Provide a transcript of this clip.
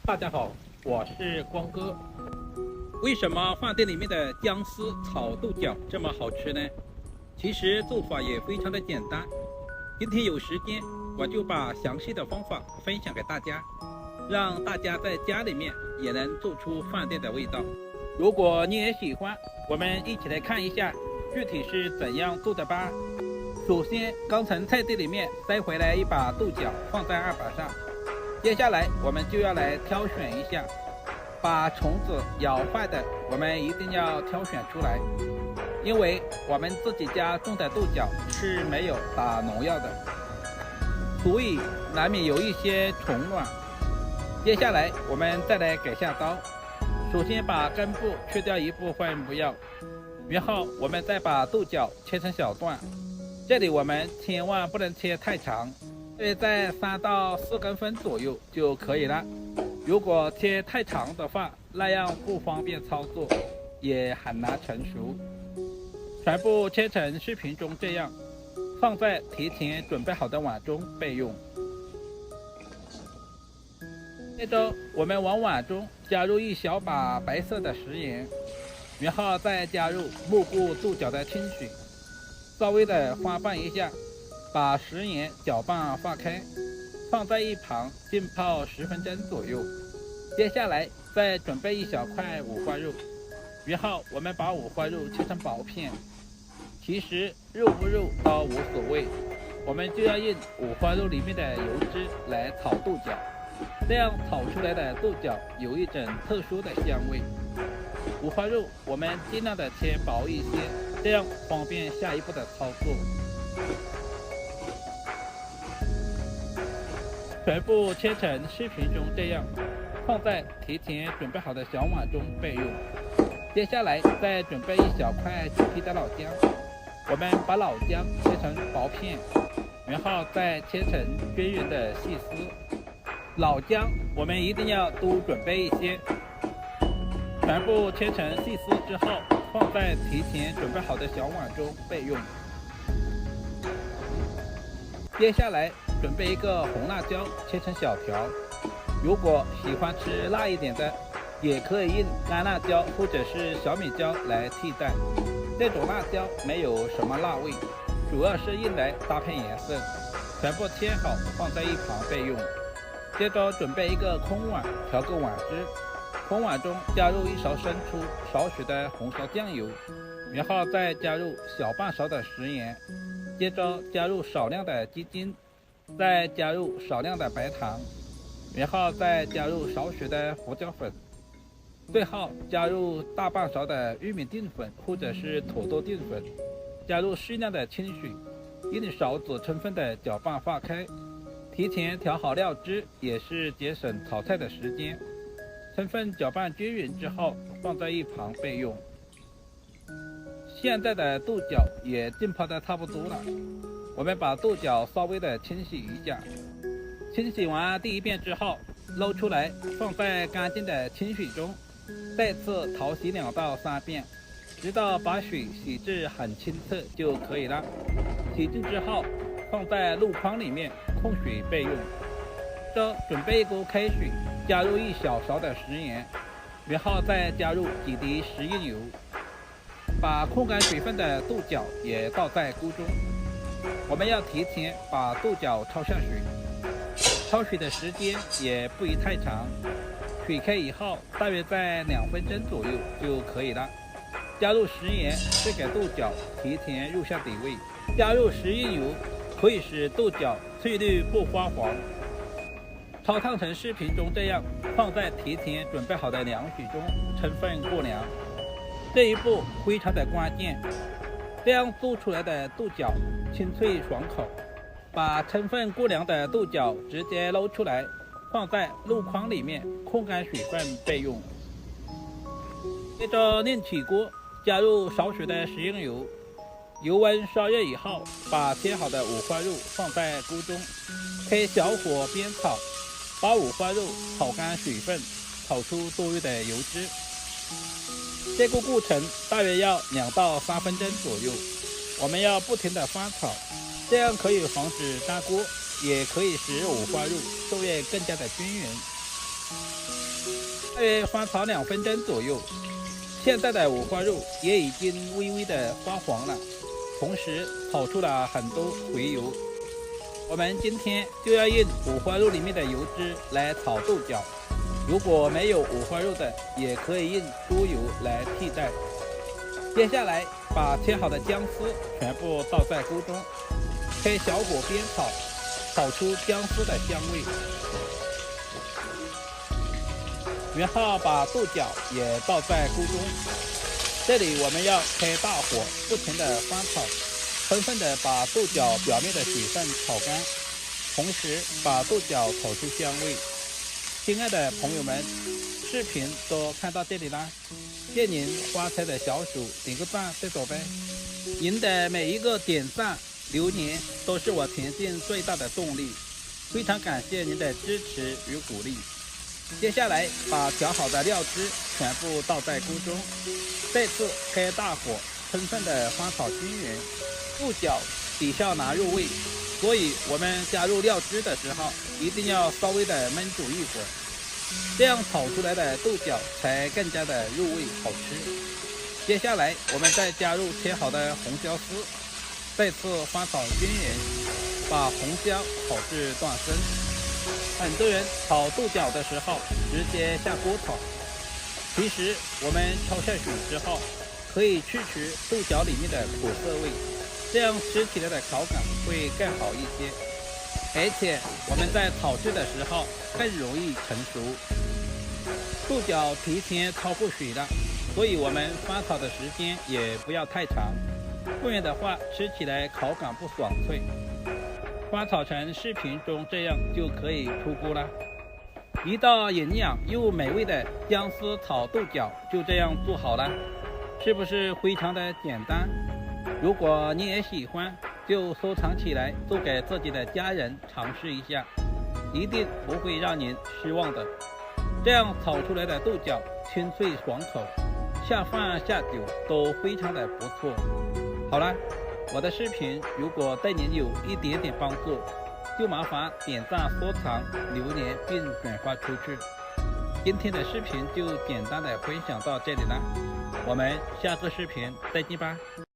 大家好，我是光哥。为什么饭店里面的姜丝炒豆角这么好吃呢？其实做法也非常的简单。今天有时间，我就把详细的方法分享给大家，让大家在家里面也能做出饭店的味道。如果你也喜欢，我们一起来看一下具体是怎样做的吧。首先，刚从菜地里面摘回来一把豆角，放在案板上。接下来我们就要来挑选一下，把虫子咬坏的我们一定要挑选出来，因为我们自己家种的豆角是没有打农药的，所以难免有一些虫卵。接下来我们再来改下刀，首先把根部去掉一部分不要，然后我们再把豆角切成小段，这里我们千万不能切太长，在3到4公分左右就可以了。如果切太长的话，那样不方便操作，也很难成熟。全部切成视频中这样，放在提前准备好的碗中备用。接着我们往碗中加入一小把白色的食盐，然后再加入没过豆角的清水，稍微的翻拌一下，把食盐搅拌化开，放在一旁浸泡10分钟左右。接下来再准备一小块五花肉，然后我们把五花肉切成薄片。其实肉不肉都无所谓，我们就要用五花肉里面的油脂来炒豆角，这样炒出来的豆角有一种特殊的香味。五花肉我们尽量的切薄一些，这样方便下一步的操作。全部切成视频中这样，放在提前准备好的小碗中备用。接下来再准备一小块橘皮的老姜，我们把老姜切成薄片，然后再切成均匀的细丝。老姜我们一定要多准备一些，全部切成细丝之后，放在提前准备好的小碗中备用。接下来准备一个红辣椒，切成小条。如果喜欢吃辣一点的，也可以用干辣椒或者是小米椒来替代。这种辣椒没有什么辣味，主要是用来搭配颜色。全部切好放在一旁备用。接着准备一个空碗，调个碗汁，空碗中加入1勺生抽，少许的红烧酱油，然后再加入小半勺的食盐，接着加入少量的鸡精，再加入少量的白糖，然后再加入少许的胡椒粉，最后加入大半勺的玉米淀粉或者是土豆淀粉，加入适量的清水，用勺子充分的搅拌化开。提前调好料汁也是节省炒菜的时间。充分搅拌均匀之后，放在一旁备用。现在的豆角也浸泡的差不多了，我们把豆角稍微的清洗一下。清洗完第一遍之后，捞出来放在干净的清水中，再次淘洗2到3遍，直到把水洗至很清澈就可以了。洗净之后，放在漏筐里面控水备用。这准备一锅开水，加入1小勺的食盐，然后再加入几滴食用油，把控干水分的豆角也倒在锅中。我们要提前把豆角焯下水，焯水的时间也不宜太长，水开以后大约在2分钟左右就可以了。加入食盐是给豆角提前入下底味，加入食用油可以使豆角翠绿不发黄。焯烫成视频中这样，放在提前准备好的凉水中充分过凉。这一步非常的关键，这样做出来的豆角清脆爽口。把充分过凉的豆角直接捞出来，放在漏筐里面控干水分备用。接着另起锅，加入少许的食用油，油温烧热以后，把切好的五花肉放在锅中，开小火煸炒，把五花肉炒干水分，炒出多余的油脂。这个过程大约要2到3分钟左右，我们要不停的翻炒，这样可以防止粘锅，也可以使五花肉受热更加的均匀。大约翻炒2分钟左右。现在的五花肉也已经微微的发黄了，同时炒出了很多回油。我们今天就要用五花肉里面的油脂来炒豆角，如果没有五花肉的，也可以用猪油来替代。接下来把切好的姜丝全部倒在锅中，开小火煸炒，炒出姜丝的香味。然后把豆角也倒在锅中，这里我们要开大火，不停的翻炒，充分的把豆角表面的水分炒干，同时把豆角炒出香味。亲爱的朋友们，视频都看到这里啦，借您发财的小手点个赞再走呗。您的每一个点赞留言都是我前进最大的动力，非常感谢您的支持与鼓励。接下来把调好的料汁全部倒在锅中，再次开大火，充分的翻炒均匀。豆角比较难入味，所以我们加入料汁的时候一定要稍微的焖煮一会儿，这样炒出来的豆角才更加的入味好吃。接下来我们再加入切好的红椒丝，再次翻炒均匀，把红椒炒至断生。很多人炒豆角的时候直接下锅炒，其实我们焯下水之后，可以去除豆角里面的苦涩味，这样吃起来的口感会更好一些，而且我们在炒制的时候更容易成熟。豆角提前焯过水了，所以我们翻炒的时间也不要太长，不然的话吃起来口感不爽脆。翻炒成视频中这样就可以出锅了。一道营养又美味的姜丝炒豆角就这样做好了，是不是非常的简单？如果你也喜欢，就收藏起来，做给自己的家人尝试一下，一定不会让您失望的。这样炒出来的豆角清脆爽口，下饭下酒都非常的不错。好了，我的视频如果对您有一点点帮助，就麻烦点赞、收藏、留言并转发出去。今天的视频就简单的分享到这里了，我们下个视频再见吧。